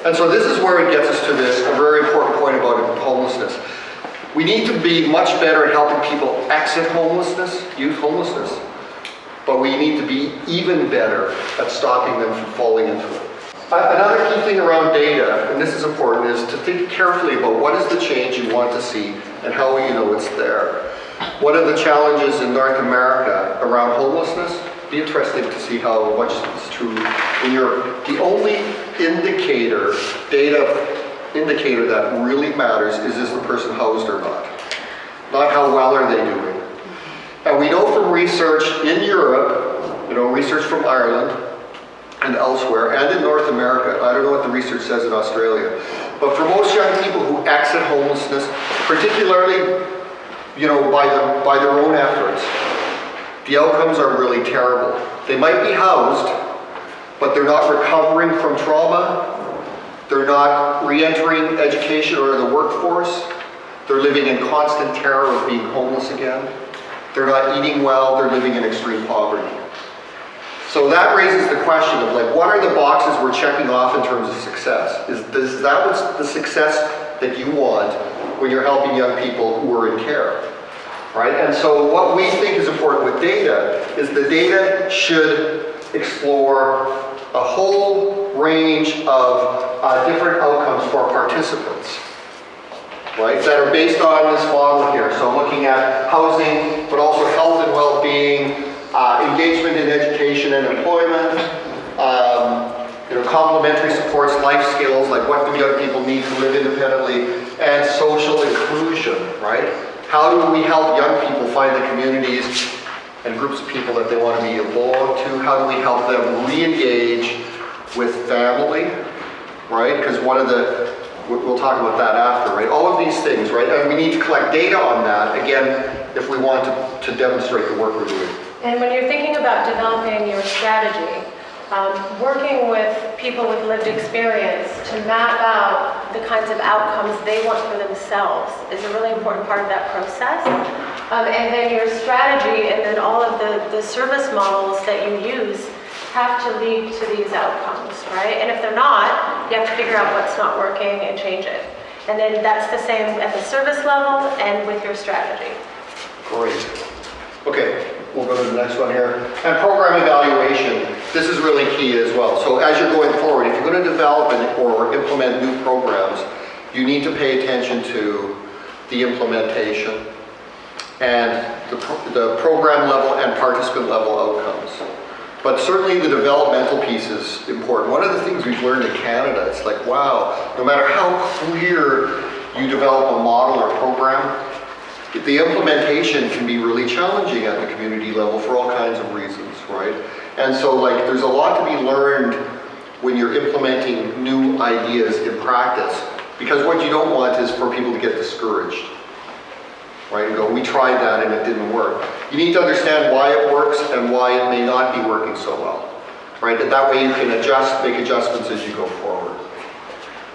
And so this is where it gets us to this, a very important point about homelessness. We need to be much better at helping people exit homelessness, youth homelessness, but we need to be even better at stopping them from falling into it. Another key thing around data, and this is important, is to think carefully about what is the change you want to see and how will you know it's there. One of the challenges in North America around homelessness, be interesting to see how much is true in Europe. The only data indicator that really matters is the person housed or not? Not how well are they doing. And we know from research in Europe, research from Ireland and elsewhere, and in North America, I don't know what the research says in Australia, but for most young people who exit homelessness, particularly by their own efforts, the outcomes are really terrible. They might be housed, but they're not recovering from trauma. They're not re-entering education or the workforce. They're living in constant terror of being homeless again. They're not eating well. They're living in extreme poverty. So that raises the question of what are the boxes we're checking off in terms of success? Is that what's the success that you want when you're helping young people who are in care? Right? And so what we think is important with data is the data should explore a whole range of different outcomes for participants, right, that are based on this model here. So looking at housing, but also health and well-being, engagement in education and employment, complementary supports, life skills, like what do young people need to live independently, and social inclusion, right? How do we help young people find the communities and groups of people that they want to be belong to? How do we help them re-engage with family, right? Because we'll talk about that after, right? All of these things, right? And we need to collect data on that, again, if we want to demonstrate the work we're doing. And when you're thinking about developing your strategy, working with people with lived experience to map out the kinds of outcomes they want for themselves is a really important part of that process. And then your strategy and then all of the service models that you use have to lead to these outcomes, right? And if they're not, you have to figure out what's not working and change it. And then that's the same at the service level and with your strategy. Great. Okay, we'll go to the next one here. And program evaluation. This is really key as well. So as you're going forward, if you're going to develop or implement new programs, you need to pay attention to the implementation and the program level and participant level outcomes. But certainly the developmental piece is important. One of the things we've learned in Canada, it's like, wow, no matter how clear you develop a model or program, the implementation can be really challenging at the community level for all kinds of reasons, right? And so there's a lot to be learned when you're implementing new ideas in practice, because what you don't want is for people to get discouraged, right? And go, we tried that and it didn't work. You need to understand why it works and why it may not be working so well, right? And that way you can make adjustments as you go forward.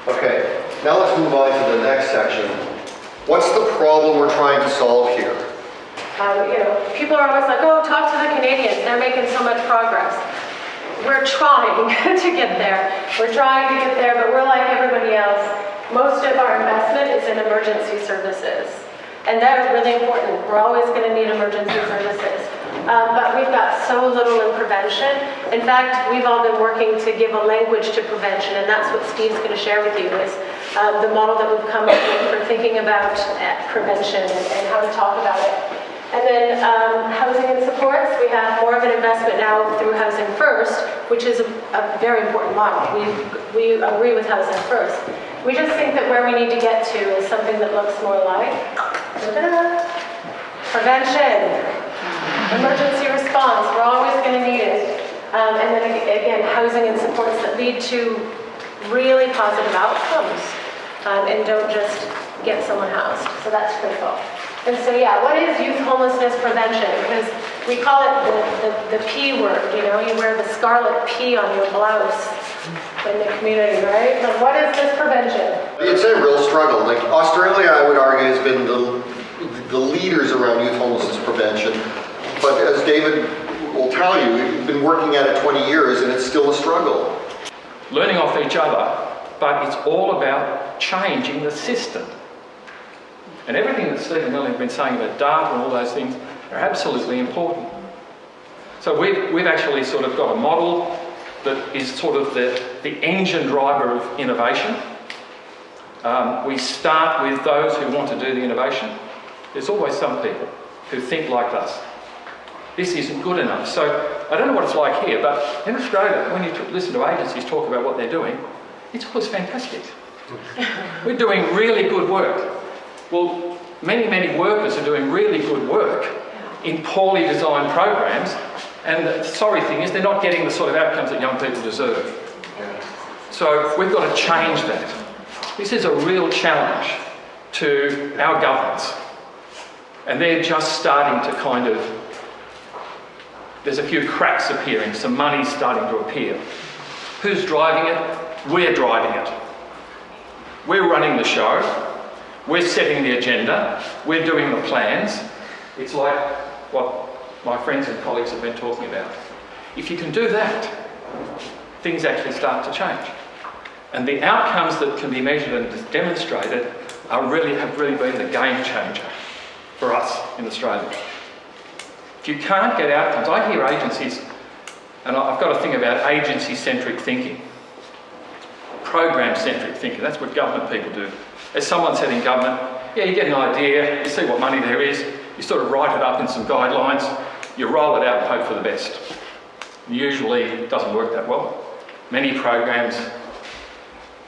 Okay, now let's move on to the next section. What's the problem we're trying to solve here? People are always like, oh, talk to the Canadians, they're making so much progress. We're trying to get there. We're trying to get there, but we're like everybody else. Most of our investment is in emergency services. And that is really important. We're always going to need emergency services. But we've got so little in prevention. In fact, we've all been working to give a language to prevention, and that's what Steve's going to share with you is the model that we've come up with for thinking about prevention and how to talk about it. And then housing and supports, we have more of an investment now through Housing First, which is a very important model. We agree with Housing First. We just think that where we need to get to is something that looks more like prevention, emergency response. We're always going to need it. And then again, housing and supports that lead to really positive outcomes and don't just get someone housed. So that's critical. And so yeah, what is youth homelessness prevention? Because we call it the P word, you wear the scarlet P on your blouse in the community, right? But what is this prevention? It's a real struggle. Australia, I would argue, has been the leaders around youth homelessness prevention. But as David will tell you, we've been working at it 20 years and it's still a struggle. Learning off each other but it's all about changing the system. And everything that Steve and Melanie have been saying about data and all those things are absolutely important. So we've actually sort of got a model that is sort of the engine driver of innovation. We start with those who want to do the innovation. There's always some people who think like us. This isn't good enough. So I don't know what it's like here, but in Australia, when you listen to agencies talk about what they're doing, it's always fantastic. We're doing really good work. Well, many workers are doing really good work in poorly designed programs, and the sorry thing is they're not getting the sort of outcomes that young people deserve. So we've got to change that. This is a real challenge to our governments. And they're just starting to kind of, there's a few cracks appearing, some money's starting to appear. Who's driving it? We're driving it. We're running the show. We're setting the agenda. We're doing the plans. It's like what my friends and colleagues have been talking about. If you can do that, things actually start to change. And the outcomes that can be measured and demonstrated have really been the game changer for us in Australia. If you can't get outcomes, I hear agencies, and I've got to think about agency-centric thinking, program-centric thinking. That's what government people do. As someone said in government, yeah, you get an idea, you see what money there is, you sort of write it up in some guidelines, you roll it out and hope for the best. Usually it doesn't work that well. Many programs,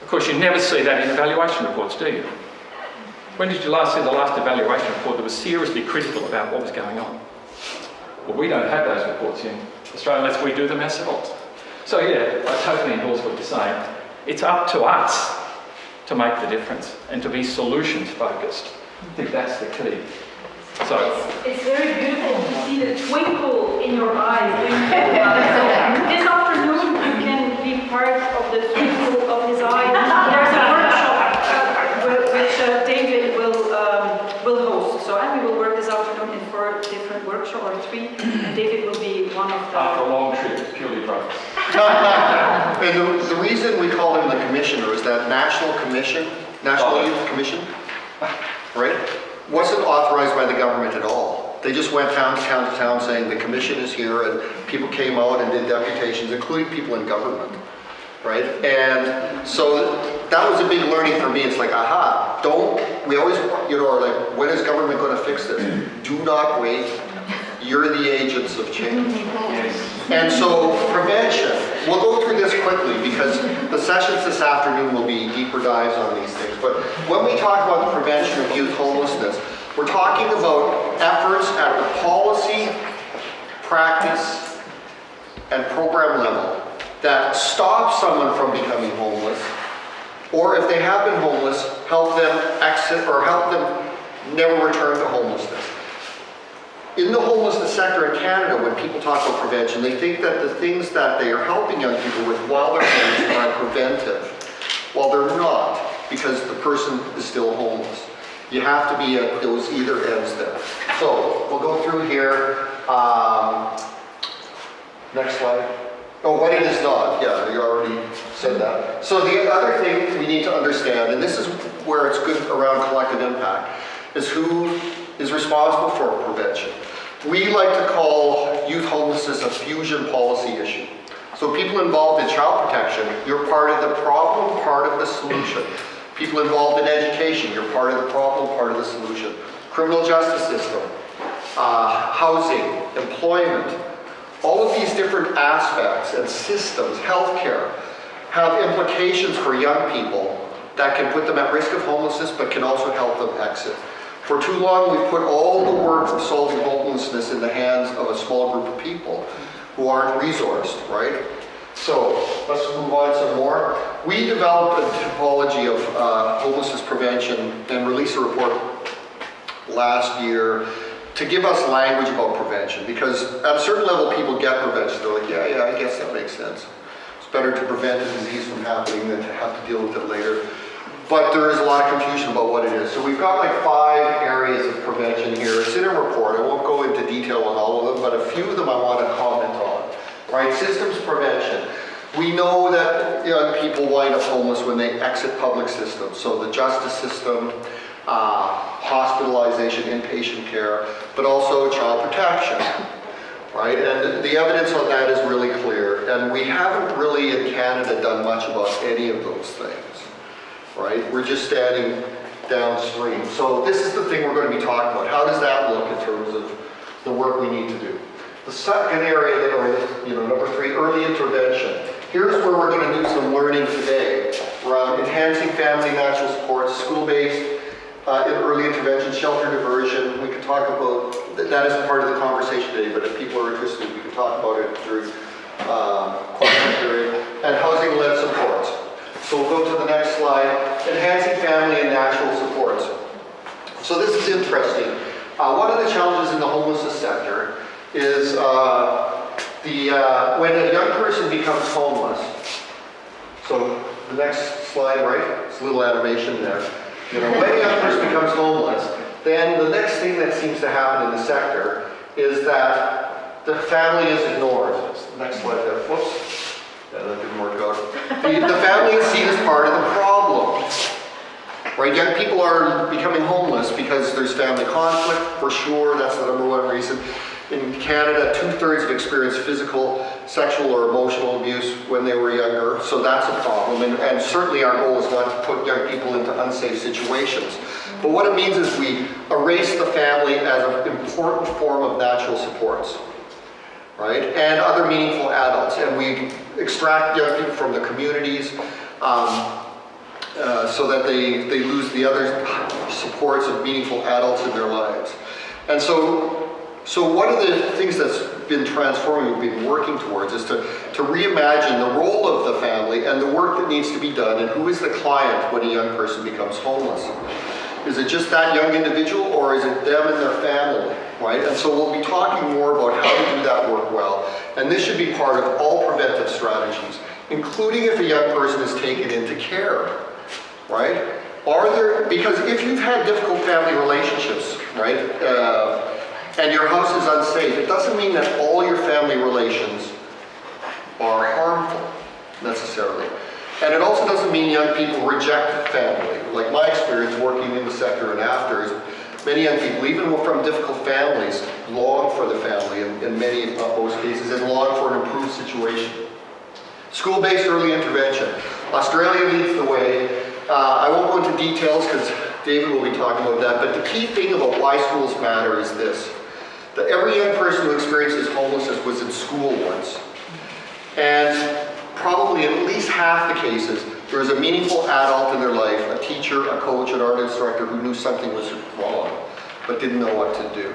of course, you never see that in evaluation reports, do you? When did you last see the last evaluation report that was seriously critical about what was going on? Well, we don't have those reports in Australia unless we do them ourselves. So yeah, I totally endorse what you're saying. It's up to us to make the difference and to be solutions focused. I think that's the key. So it's very beautiful to see the twinkle in your eyes when you talk about it. So this afternoon you can be part of the twinkle of his eye. There's a workshop which David will host. So and we will work this afternoon in 4 different workshops or 3, and David will be one of the. After a long trip, it's purely broken. And the reason we call him the commissioner is that National Youth Commission, right, wasn't authorized by the government at all. They just went town to town to town saying the commission is here, and people came out and did deputations, including people in government, right? And so that was a big learning for me. It's like, aha, we always, are like, when is government going to fix this? Do not wait. You're the agents of change. And so prevention, we'll go through this quickly because the sessions this afternoon will be deeper dives on these things. But when we talk about the prevention of youth homelessness, we're talking about efforts at the policy, practice, and program level that stop someone from becoming homeless, or if they have been homeless, help them exit or help them never return to homelessness. In the homelessness sector in Canada, when people talk about prevention, they think that the things that they are helping young people with while they're homeless are preventive. Well, they're not, because the person is still homeless. You have to be at those either ends there. So, we'll go through here. Next slide. Oh, what it is not. Yeah, you already said that. So the other thing we need to understand, and this is where it's good around collective impact, is who is responsible for prevention. We like to call youth homelessness a fusion policy issue. So people involved in child protection, you're part of the problem, part of the solution. People involved in education, you're part of the problem, part of the solution. Criminal justice system, housing, employment, all of these different aspects and systems, healthcare, have implications for young people that can put them at risk of homelessness but can also help them exit. For too long, we've put all the work of solving homelessness in the hands of a small group of people who aren't resourced, right? So let's move on some more. We developed a typology of homelessness prevention and released a report last year to give us language about prevention, because at a certain level people get prevention. They're like, yeah, I guess that makes sense. It's better to prevent a disease from happening than to have to deal with it later. But there is a lot of confusion about what it is. So we've got like 5 areas of prevention here. It's in a report. I won't go into detail on all of them, but a few of them I want to comment on. Right, systems prevention. We know that young people wind up homeless when they exit public systems, so the justice system, hospitalization, inpatient care, but also child protection, right? And the evidence on that is really clear, and we haven't really in Canada done much about any of those things, right? We're just standing downstream. So this is the thing we're going to be talking about. How does that look in terms of the work we need to do? The second area, or number 3, early intervention. Here's where we're going to do some learning today around enhancing family natural supports, school-based, in early intervention, shelter diversion. We can talk about, that is part of the conversation today, but if people are interested, we can talk about it during question period. And housing-led supports. So we'll go to the next slide. Enhancing family and natural supports. So this is interesting. One of the challenges in the homelessness sector is when a young person becomes homeless. So the next slide, right? It's a little animation there. When a young person becomes homeless, then the next thing that seems to happen in the sector is that the family is ignored. Next slide there. Whoops. Yeah, that didn't work out. The family is seen as part of the problem. Right? Young people are becoming homeless because there's family conflict, for sure. That's the number one reason. In Canada, 2/3 have experienced physical, sexual, or emotional abuse when they were younger, so that's a problem. And certainly our goal is not to put young people into unsafe situations. But what it means is we erase the family as an important form of natural supports, right? And other meaningful adults. And we extract young people from the communities so that they lose the other supports of meaningful adults in their lives. And so one of the things that's been transforming, we've been working towards, is to reimagine the role of the family and the work that needs to be done, and who is the client when a young person becomes homeless. Is it just that young individual, or is it them and their family, right? And so we'll be talking more about how to do that work well, and this should be part of all preventive strategies, including if a young person is taken into care, right? Because if you've had difficult family relationships, right, and your house is unsafe, it doesn't mean that all your family relations are harmful, necessarily. And it also doesn't mean young people reject family. Like my experience working in the sector and after is many young people, even from difficult families, long for the family in many, if not most cases, and long for an improved situation. School-based early intervention. Australia leads the way. I won't go into details because David will be talking about that, but the key thing about why schools matter is this. That every young person who experiences homelessness was in school once. And probably in at least half the cases, there was a meaningful adult in their life, a teacher, a coach, an art instructor who knew something was wrong, but didn't know what to do.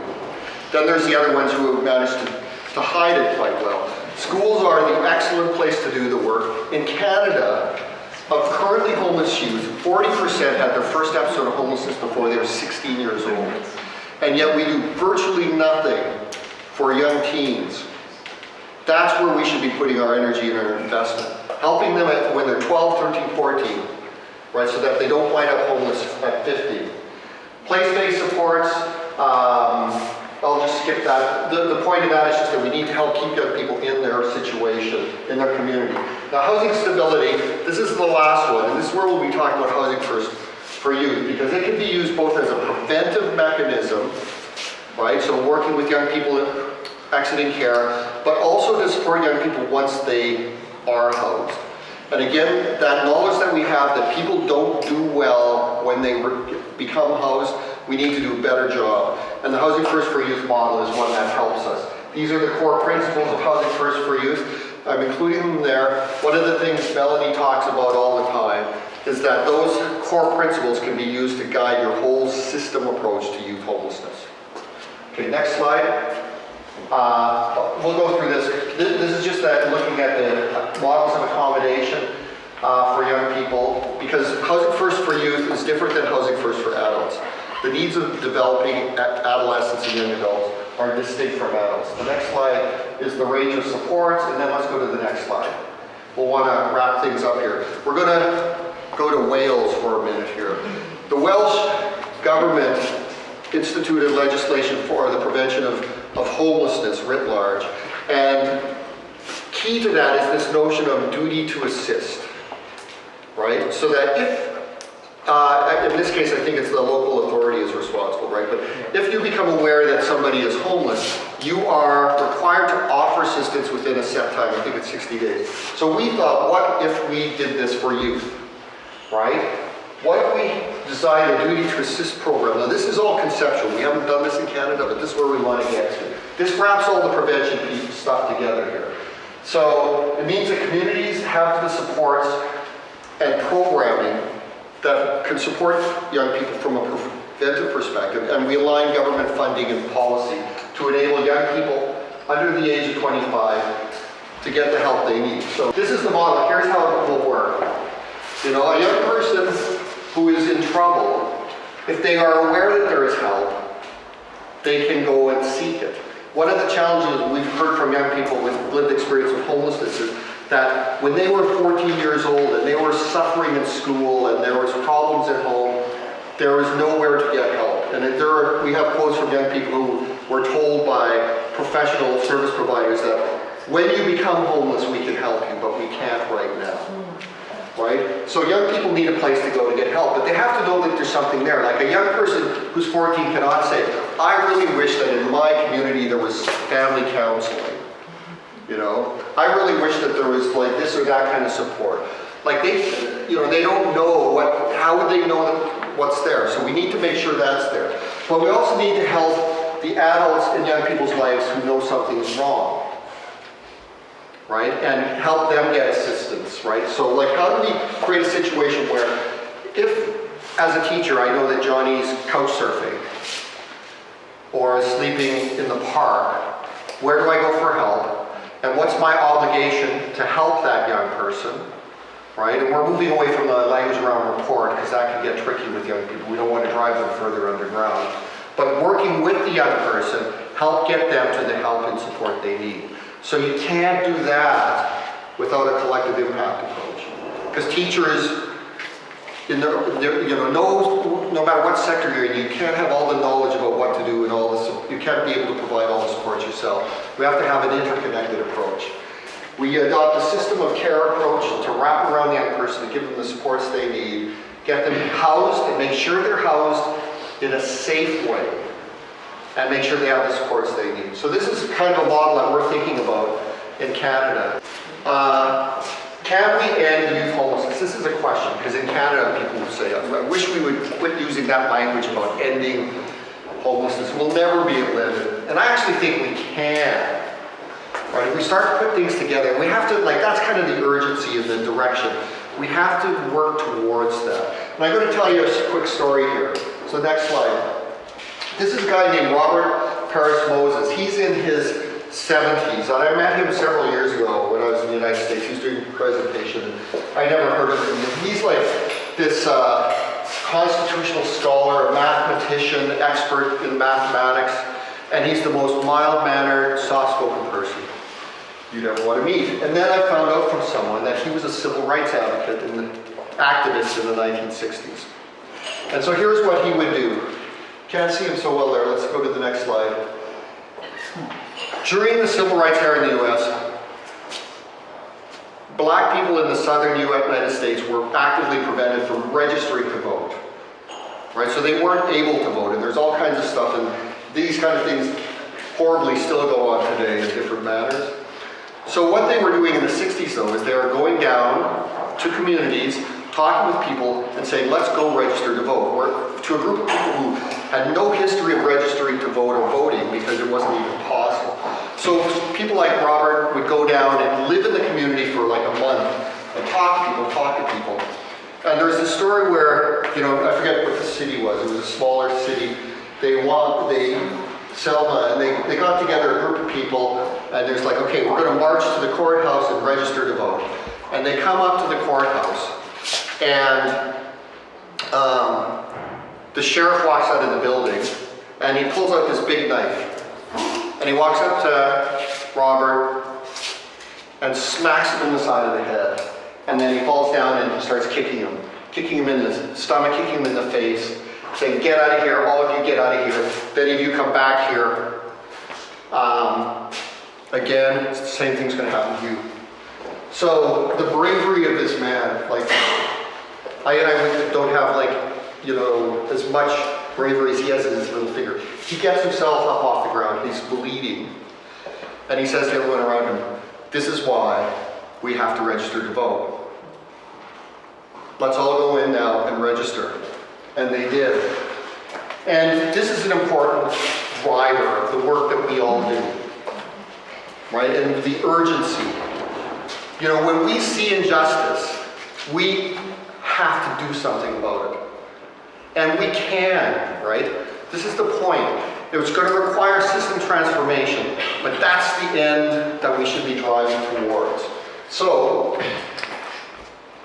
Then there's the other ones who have managed to hide it quite well. Schools are the excellent place to do the work. In Canada, of currently homeless youth, 40% had their first episode of homelessness before they were 16 years old. And yet we do virtually nothing for young teens. That's where we should be putting our energy and our investment. Helping them when they're 12, 13, 14, right, so that they don't wind up homeless at 50. Place-based supports, I'll just skip that. The point of that is just that we need to help keep young people in their situation, in their community. Now, housing stability, this is the last one, and this is where we'll be talking about housing first for youth, because it can be used both as a preventive mechanism, right, so working with young people exiting care, but also to support young people once they are housed. And again, that knowledge that we have that people don't do well when they become housed, we need to do a better job. And the Housing First for Youth model is one that helps us. These are the core principles of Housing First for Youth. I'm including them there. One of the things Melanie talks about all the time is that those core principles can be used to guide your whole system approach to youth homelessness. Okay, next slide. We'll go through this. This is just that looking at the models of accommodation for young people, because Housing First for Youth is different than Housing First for Adults. The needs of developing adolescents and young adults are distinct from adults. The next slide is the range of supports, and then let's go to the next slide. We'll want to wrap things up here. We're going to go to Wales for a minute here. The Welsh government instituted legislation for the prevention of homelessness writ large. And key to that is this notion of duty to assist, right? So that if, in this case, I think it's the local authority is responsible, right? But if you become aware that somebody is homeless, you are required to offer assistance within a set time. I think it's 60 days. So we thought, what if we did this for youth, right? What if we designed a duty to assist program? Now this is all conceptual. We haven't done this in Canada, but this is where we want to get to. This wraps all the prevention stuff together here. So it means that communities have the supports and programming that can support young people from a preventive perspective, and we align government funding and policy to enable young people under the age of 25 to get the help they need. So this is the model. Here's how it will work. You know, a young person who is in trouble, if they are aware that there is help, they can go and seek it. One of the challenges we've heard from young people with lived experience of homelessness is that when they were 14 years old and they were suffering in school and there was problems at home, there was nowhere to get help. And we have quotes from young people who were told by professional service providers that when you become homeless, we can help you, but we can't right now. Right? So young people need a place to go to get help, but they have to know that there's something there. Like a young person who's 14 cannot say, I really wish that in my community there was family counseling. You know, I really wish that there was like this or that kind of support. Like they don't know how would they know what's there? So we need to make sure that's there. But we also need to help the adults in young people's lives who know something's wrong. Right? And help them get assistance, right? So like how do we create a situation where if, as a teacher, I know that Johnny's couch surfing or is sleeping in the park, where do I go for help? And what's my obligation to help that young person, right? And we're moving away from the language around report because that can get tricky with young people. We don't want to drive them further underground. But working with the young person, help get them to the help and support they need. So you can't do that without a collective impact approach. Because teachers, no matter what sector you're in, you can't have all the knowledge about what to do and all this. You can't be able to provide all the support yourself. We have to have an interconnected approach. We adopt a system of care approach to wrap around the young person to give them the supports they need, get them housed and make sure they're housed in a safe way, and make sure they have the supports they need. So this is kind of a model that we're thinking about in Canada. Can we end youth homelessness? This is a question, because in Canada people will say, I wish we would quit using that language about ending homelessness. We'll never be able to end it. And I actually think we can. Right? If we start to put things together, we have to, that's kind of the urgency and the direction. We have to work towards that. And I'm going to tell you a quick story here. So next slide. This is a guy named Robert Paris Moses. He's in his 70s. And I met him several years ago when I was in the United States. He was doing a presentation. I never heard of him. He's like this constitutional scholar, mathematician, expert in mathematics. And he's the most mild-mannered, soft-spoken person you'd ever want to meet. And then I found out from someone that he was a civil rights advocate and activist in the 1960s. And so here's what he would do. Can't see him so well there. Let's go to the next slide. During the civil rights era in the U.S., black people in the southern United States were actively prevented from registering to vote. Right? So they weren't able to vote, and there's all kinds of stuff, and these kind of things horribly still go on today in different manners. So what they were doing in the 60s, though, is they were going down to communities, talking with people, and saying, let's go register to vote. Or to a group of people who had no history of registering to vote or voting because it wasn't even possible. So people like Robert would go down and live in the community for like a month and talk to people. And there's this story where, I forget what the city was. It was a smaller city. Selma, and they got together a group of people, and there's like, okay, we're going to march to the courthouse and register to vote. And they come up to the courthouse, and the sheriff walks out of the building, and he pulls out this big knife, and he walks up to Robert and smacks him in the side of the head, and then he falls down and he starts kicking him in the stomach, kicking him in the face, saying, get out of here, all of you get out of here. If any of you come back here, again, the same thing's going to happen to you. So the bravery of this man, like, I don't have like, you know, as much bravery as he has in his little finger. He gets himself up off the ground, he's bleeding, and he says to everyone around him, this is why we have to register to vote. Let's all go in now and register. And they did. And this is an important driver of the work that we all do, right? And the urgency. You know, when we see injustice, we have to do something about it. And we can, right? This is the point. It's going to require system transformation, but that's the end that we should be driving towards. So,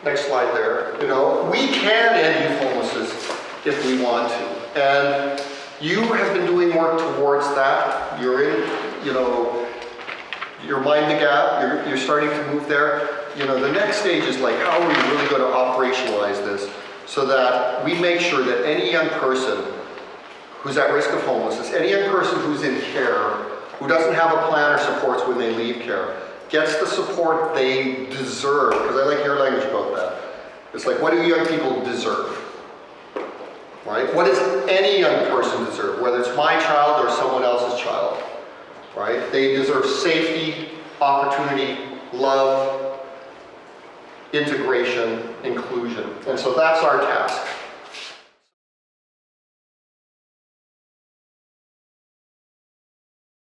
next slide there. You know, we can end youth homelessness if we want to. And you have been doing work towards that. You're in, you know, you're mind the gap, you're starting to move there. You know, the next stage is like, how are we really going to operationalize this so that we make sure that any young person who's at risk of homelessness, any young person who's in care, who doesn't have a plan or supports when they leave care, gets the support they deserve, because I like your language about that. It's like, what do young people deserve? Right? What does any young person deserve, whether it's my child or someone else's child? Right? They deserve safety, opportunity, love, integration, inclusion. And so that's our task.